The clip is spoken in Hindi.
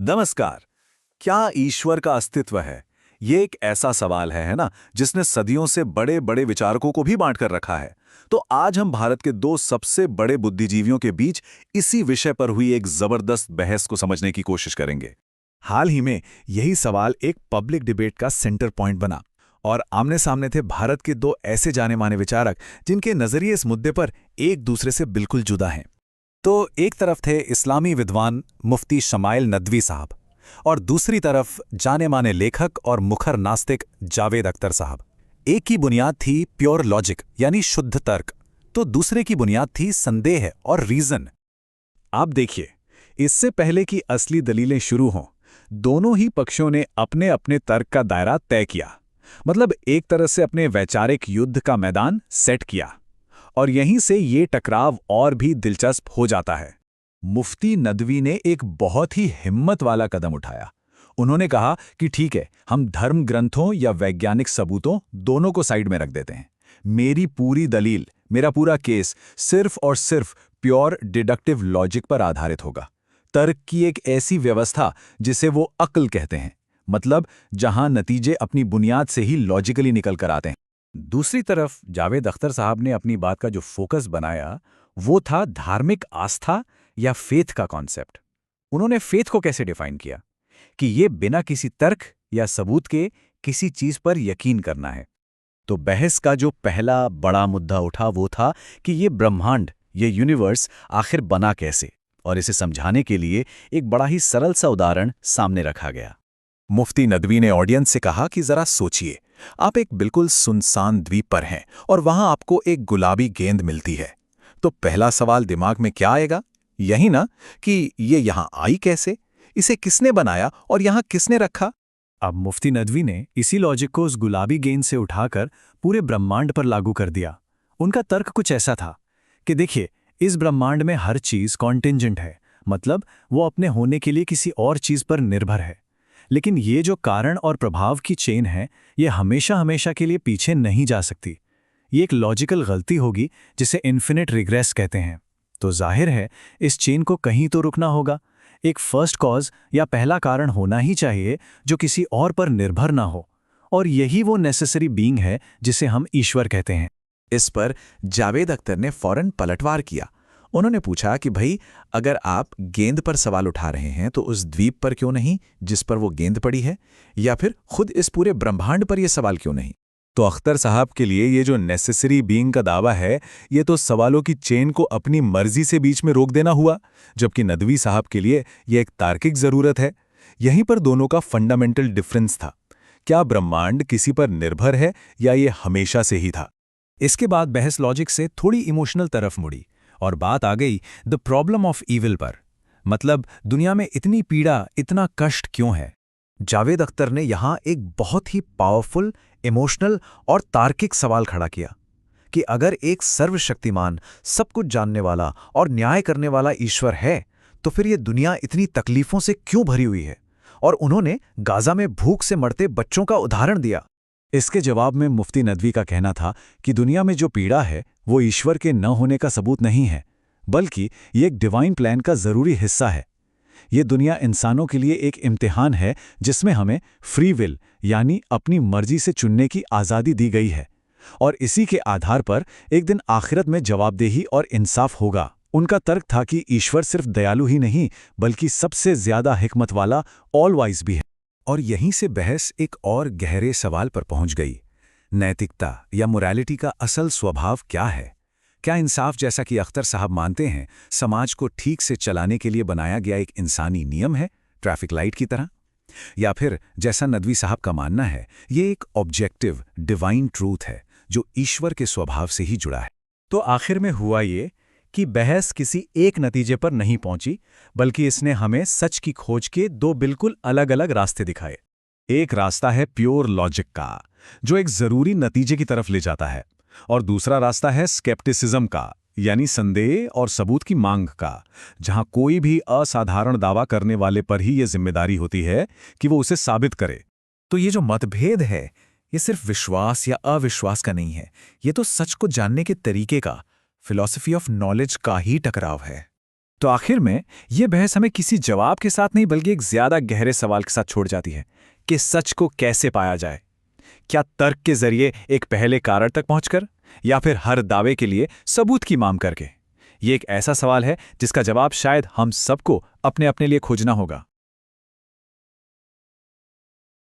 नमस्कार। क्या ईश्वर का अस्तित्व है? ये एक ऐसा सवाल है ना, जिसने सदियों से बड़े बड़े विचारकों को भी बांट कर रखा है। तो आज हम भारत के दो सबसे बड़े बुद्धिजीवियों के बीच इसी विषय पर हुई एक जबरदस्त बहस को समझने की कोशिश करेंगे। हाल ही में यही सवाल एक पब्लिक डिबेट का सेंटर पॉइंट बना और आमने सामने थे भारत के दो ऐसे जाने माने विचारक जिनके नजरिए इस मुद्दे पर एक दूसरे से बिल्कुल जुदा हैं। तो एक तरफ थे इस्लामी विद्वान मुफ्ती शमाइल नदवी साहब और दूसरी तरफ जाने माने लेखक और मुखर नास्तिक जावेद अख्तर साहब। एक की बुनियाद थी प्योर लॉजिक यानी शुद्ध तर्क, तो दूसरे की बुनियाद थी संदेह और रीजन। आप देखिए, इससे पहले कि असली दलीलें शुरू हों, दोनों ही पक्षों ने अपने अपने तर्क का दायरा तय किया। मतलब एक तरह से अपने वैचारिक युद्ध का मैदान सेट किया। और यहीं से ये टकराव और भी दिलचस्प हो जाता है। मुफ्ती नदवी ने एक बहुत ही हिम्मत वाला कदम उठाया। उन्होंने कहा कि ठीक है, हम धर्म ग्रंथों या वैज्ञानिक सबूतों दोनों को साइड में रख देते हैं। मेरी पूरी दलील, मेरा पूरा केस सिर्फ और सिर्फ प्योर डिडक्टिव लॉजिक पर आधारित होगा। तर्क की एक ऐसी व्यवस्था जिसे वो अक्ल कहते हैं, मतलब जहां नतीजे अपनी बुनियाद से ही लॉजिकली निकल कर आते हैं। दूसरी तरफ जावेद अख्तर साहब ने अपनी बात का जो फोकस बनाया वो था धार्मिक आस्था या फेथ का कॉन्सेप्ट। उन्होंने फेथ को कैसे डिफाइन किया कि ये बिना किसी तर्क या सबूत के किसी चीज पर यकीन करना है। तो बहस का जो पहला बड़ा मुद्दा उठा वो था कि ये ब्रह्मांड, ये यूनिवर्स आखिर बना कैसे, और इसे समझाने के लिए एक बड़ा ही सरल सा उदाहरण सामने रखा गया। मुफ्ती नदवी ने ऑडियंस से कहा कि जरा सोचिए, आप एक बिल्कुल सुनसान द्वीप पर हैं और वहां आपको एक गुलाबी गेंद मिलती है। तो पहला सवाल दिमाग में क्या आएगा? यही ना कि ये यहां आई कैसे, इसे किसने बनाया और यहां किसने रखा? अब मुफ्ती नदवी ने इसी लॉजिक को उस गुलाबी गेंद से उठाकर पूरे ब्रह्मांड पर लागू कर दिया। उनका तर्क कुछ ऐसा था कि देखिए, इस ब्रह्मांड में हर चीज कॉन्टिंजेंट है, मतलब वो अपने होने के लिए किसी और चीज पर निर्भर है। लेकिन ये जो कारण और प्रभाव की चेन है, ये हमेशा हमेशा के लिए पीछे नहीं जा सकती। ये एक लॉजिकल गलती होगी जिसे इन्फिनिट रिग्रेस कहते हैं। तो जाहिर है इस चेन को कहीं तो रुकना होगा। एक फर्स्ट कॉज या पहला कारण होना ही चाहिए जो किसी और पर निर्भर ना हो, और यही वो नेसेसरी बीइंग है जिसे हम ईश्वर कहते हैं। इस पर जावेद अख्तर ने फौरन पलटवार किया। उन्होंने पूछा कि भाई, अगर आप गेंद पर सवाल उठा रहे हैं तो उस द्वीप पर क्यों नहीं जिस पर वो गेंद पड़ी है, या फिर खुद इस पूरे ब्रह्मांड पर यह सवाल क्यों नहीं? तो अख्तर साहब के लिए ये जो नेसेसरी बीइंग का दावा है, ये तो सवालों की चेन को अपनी मर्जी से बीच में रोक देना हुआ, जबकि नदवी साहब के लिए यह एक तार्किक जरूरत है। यहीं पर दोनों का फंडामेंटल डिफरेंस था। क्या ब्रह्मांड किसी पर निर्भर है या ये हमेशा से ही था? इसके बाद बहस लॉजिक से थोड़ी इमोशनल तरफ मुड़ी और बात आ गई द प्रॉब्लम ऑफ ईविल पर। मतलब दुनिया में इतनी पीड़ा, इतना कष्ट क्यों है? जावेद अख्तर ने यहां एक बहुत ही पावरफुल, इमोशनल और तार्किक सवाल खड़ा किया कि अगर एक सर्वशक्तिमान, सब कुछ जानने वाला और न्याय करने वाला ईश्वर है, तो फिर यह दुनिया इतनी तकलीफों से क्यों भरी हुई है? और उन्होंने गाजा में भूख से मरते बच्चों का उदाहरण दिया। इसके जवाब में मुफ्ती नदवी का कहना था कि दुनिया में जो पीड़ा है वो ईश्वर के न होने का सबूत नहीं है, बल्कि ये एक डिवाइन प्लान का जरूरी हिस्सा है। ये दुनिया इंसानों के लिए एक इम्तिहान है जिसमें हमें फ्री विल यानी अपनी मर्जी से चुनने की आज़ादी दी गई है, और इसी के आधार पर एक दिन आखिरत में जवाबदेही और इंसाफ होगा। उनका तर्क था कि ईश्वर सिर्फ दयालु ही नहीं बल्कि सबसे ज्यादा हिकमत वाला, ऑल वाइज भी है। और यहीं से बहस एक और गहरे सवाल पर पहुंच गई। नैतिकता या मोरालिटी का असल स्वभाव क्या है? क्या इंसाफ, जैसा कि अख्तर साहब मानते हैं, समाज को ठीक से चलाने के लिए बनाया गया एक इंसानी नियम है, ट्रैफिक लाइट की तरह? या फिर जैसा नदवी साहब का मानना है, ये एक ऑब्जेक्टिव डिवाइन ट्रूथ है जो ईश्वर के स्वभाव से ही जुड़ा है? तो आखिर में हुआ ये कि बहस किसी एक नतीजे पर नहीं पहुंची, बल्कि इसने हमें सच की खोज के दो बिल्कुल अलग अलग रास्ते दिखाए। एक रास्ता है प्योर लॉजिक का, जो एक जरूरी नतीजे की तरफ ले जाता है, और दूसरा रास्ता है स्केप्टिसिज्म का, यानी संदेह और सबूत की मांग का, जहां कोई भी असाधारण दावा करने वाले पर ही यह जिम्मेदारी होती है कि वो उसे साबित करे। तो ये जो मतभेद है, ये सिर्फ विश्वास या अविश्वास का नहीं है, ये तो सच को जानने के तरीके का, फिलॉसफी ऑफ नॉलेज का ही टकराव है। तो आखिर में ये बहस हमें किसी जवाब के साथ नहीं बल्कि एक ज्यादा गहरे सवाल के साथ छोड़ जाती है कि सच को कैसे पाया जाए। क्या तर्क के जरिए एक पहले कारण तक पहुंचकर, या फिर हर दावे के लिए सबूत की मांग करके? ये एक ऐसा सवाल है जिसका जवाब शायद हम सबको अपने अपने लिए खोजना होगा।